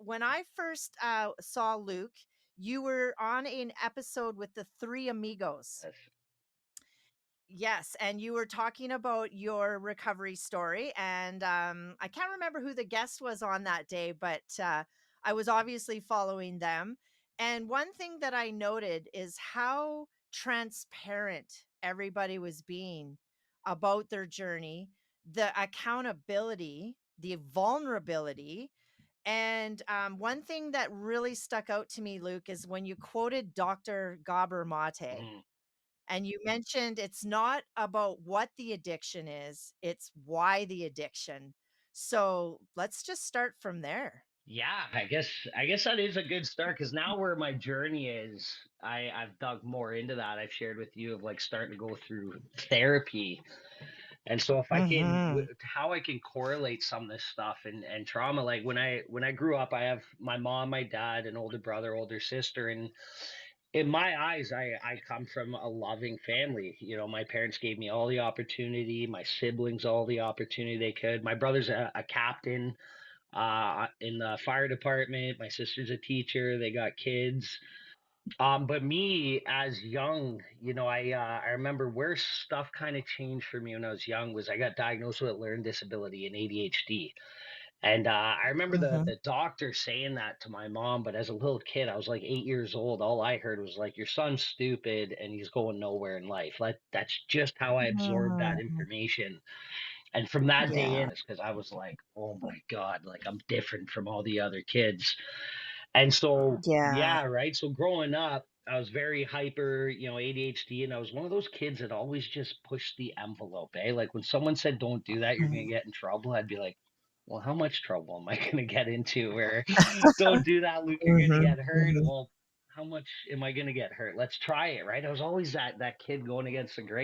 when I first saw Luke, you were on an episode with the Three Amigos. Yes. Yes, and you were talking about your recovery story, and I can't remember who the guest was on that day, but I was obviously following them. And one thing that I noted is how transparent everybody was being about their journey, the accountability, the vulnerability. And one thing that really stuck out to me, Luke, is when you quoted Dr. Gabor Mate. Mhm. And you mentioned it's not about what the addiction is, it's why the addiction. So let's just start from there. Yeah, I guess that is a good start because now where my journey is, I've dug more into that. I've shared with you of like starting to go through therapy. And so if I can Hmm. how I can correlate some of this stuff and trauma, like when I grew up, I have my mom, my dad, an older brother, older sister, and in my eyes, I come from a loving family. You know, my parents gave me all the opportunity, my siblings all the opportunity they could. My brother's a captain in the fire department. My sister's a teacher. They got kids. But me as young, I remember where stuff kind of changed for me when I was young was I got diagnosed with a learning disability and ADHD. And I remember the Hmm. the doctor saying that to my mom, but as a little kid, I was like 8 years old. All I heard was like, "Your son's stupid and he's going nowhere in life." Like that's just how I absorbed that Hmm. information. And from that day Yeah. in, because I was like, "Oh my God, like I'm different from all the other kids." And so, Yeah. yeah, right. So growing up, I was very hyper, ADHD, and I was one of those kids that always just pushed the envelope, eh? Like when someone said, "Don't do that, you're gonna Mhm. get in trouble," I'd be like, "Well, how much trouble am I gonna get into? Or don't do that, Luke, you're gonna Mhm. get hurt." Mhm. Well, how much am I gonna get hurt? Let's try it, right? I was always that kid going against the grain.